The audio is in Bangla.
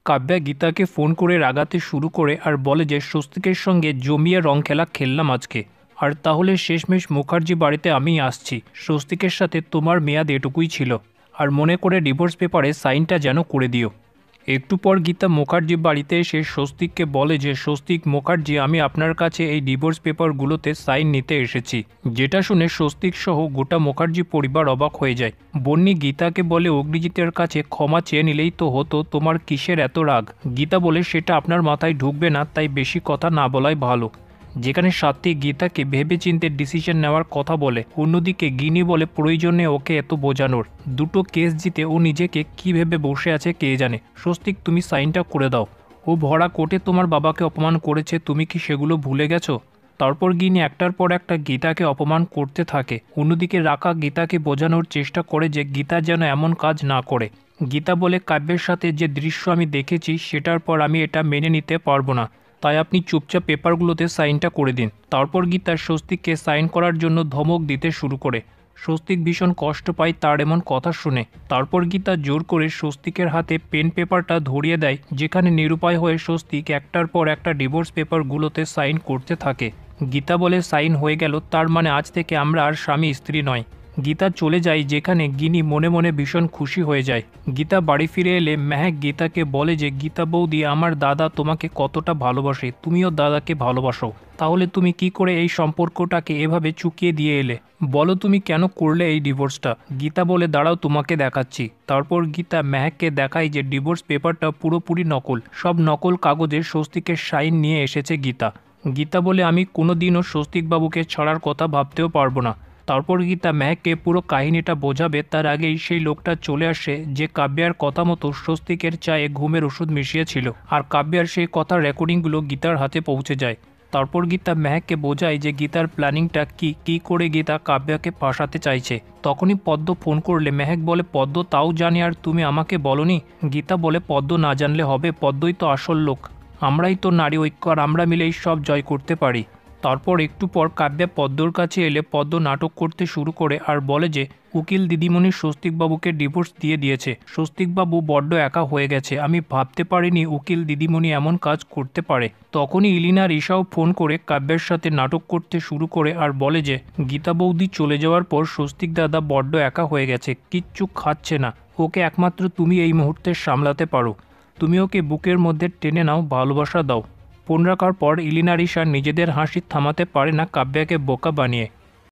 কাব্যা গীতাকে ফোন করে রাগাতে শুরু করে আর বলে যে স্বস্তিকের সঙ্গে জমিয়ে রং খেলা খেললাম আজকে, আর তাহলে শেষমেশ মুখার্জি বাড়িতে আমিই আসছি। স্বস্তিকের সাথে তোমার মেয়াদ এটুকুই ছিল, আর মনে করে ডিভোর্স পেপারে সাইনটা যেন করে দিও। একটু পর গীতা মুখার্জি বাড়িতে এসে স্বস্তিককে বলে যে স্বস্তিক মুখার্জি, আমি আপনার কাছে এই ডিভোর্স পেপারগুলোতে সাইন নিতে এসেছি। যেটা শুনে স্বস্তিক সহ গোটা মুখার্জি পরিবার অবাক হয়ে যায়। বন্নি গীতাকে বলে অগ্নিজিতের কাছে ক্ষমা চেয়ে নিলেই তো হতো, তোমার কিসের এত রাগ? গীতা বলে সেটা আপনার মাথায় ঢুকবে না, তাই বেশি কথা না বলাই ভালো। যেখানে সাত্বিক গীতাকে ভেবেচিন্তে ডিসিশন নেওয়ার কথা বলে, অন্যদিকে গিনি বলে প্রয়োজনে ওকে এত বোঝানোর। দুটো কেস জিতে ও নিজেকে কী ভেবে বসে আছে কে জানে। স্বস্তিক, তুমি সাইনটা করে দাও। ও ভরা কোর্টে তোমার বাবাকে অপমান করেছে, তুমি কি সেগুলো ভুলে গেছো? তারপর গিনি একটার পর একটা গীতাকে অপমান করতে থাকে। অন্যদিকে রাকা গীতাকে বোঝানোর চেষ্টা করে যে গীতা যেন এমন কাজ না করে। গীতা বলে, কাব্যের সাথে যে দৃশ্য আমি দেখেছি সেটার পর আমি এটা মেনে নিতে পারবো না, তাই আপনি চুপচাপ পেপারগুলোতে সাইনটা করে দিন। তারপর গীতা স্বস্তিককে সাইন করার জন্য ধমক দিতে শুরু করে। স্বস্তিক ভীষণ কষ্ট পায় তার এমন কথা শুনে। তারপর গীতা জোর করে স্বস্তিকের হাতে পেন পেপারটা ধরিয়ে দেয়, যেখানে নিরুপায় হয়ে স্বস্তিক একটার পর একটা ডিভোর্স পেপারগুলোতে সাইন করতে থাকে। গীতা বলে, সাইন হয়ে গেল, তার মানে আজ থেকে আমরা আর স্বামী স্ত্রী নয়। গীতা চলে যায়, যেখানে গিনি মনে মনে ভীষণ খুশি হয়ে যায়। গীতা বাড়ি ফিরে এলে মেহেক গীতাকে বলে যে গীতা বৌদি, আমার দাদা তোমাকে কতটা ভালোবাসে, তুমিও দাদাকে ভালোবাসো, তাহলে তুমি কি করে এই সম্পর্কটাকে এভাবে চুকিয়ে দিয়ে এলে? বলো তুমি কেন করলে এই ডিভোর্সটা? গীতা বলে, দাঁড়াও তোমাকে দেখাচ্ছি। তারপর গীতা মেহেককে দেখায় যে ডিভোর্স পেপারটা পুরোপুরি নকল, সব নকল কাগজে স্বস্তিকের সাইন নিয়ে এসেছে গীতা। গীতা বলে, আমি কোনোদিনও স্বস্তিকবাবুকে ছাড়ার কথা ভাবতেও পারবো না। তারপর গীতা মেহেককে পুরো কাহিনীটা বোঝাবে, তার আগেই সেই লোকটা চলে আসে যে কাব্যার কথা মতো স্বস্তিকের চায়ে ঘুমের ওষুধ মিশিয়েছিল, আর কাব্যার সেই কথার রেকর্ডিংগুলো গীতার হাতে পৌঁছে যায়। তারপর গীতা মেহেককে বোঝায় যে গীতার প্ল্যানিংটা কী করে গীতা কাব্যাকে ফাঁসাতে চাইছে। তখনই পদ্ম ফোন করলে মেহেক বলে, পদ্ম তাও জানি আর তুমি আমাকে বলনি? গীতা বলে, পদ্ম না জানলে হবে, পদ্মই তো আসল লোক, আমরাই তো নারী ঐক্য, আর আমরা মিলেই সব জয় করতে পারি। তারপর একটু পর কাব্যা পদ্মর কাছে এলে পদ্ম নাটক করতে শুরু করে আর বলে যে উকিল দিদিমণি স্বস্তিকবাবুকে ডিভোর্স দিয়ে দিয়েছে, স্বস্তিকবাবু বড্ড একা হয়ে গেছে, আমি ভাবতে পারিনি উকিল দিদিমণি এমন কাজ করতে পারে। তখনই ইলিনা রিসাও ফোন করে কাব্যের সাথে নাটক করতে শুরু করে আর বলে যে গীতা বৌদি চলে যাওয়ার পর স্বস্তিক দাদা বড্ড একা হয়ে গেছে, কিচ্ছু খাচ্ছে না, ওকে একমাত্র তুমি এই মুহূর্তে সামলাতে পারো, তুমি ওকে বুকের মধ্যে টেনে নাও, ভালোবাসা দাও। ফোন রাখার পর ইলিনা রিসা নিজেদের হাসি থামাতে পারে না কাব্যাকে বোকা বানিয়ে।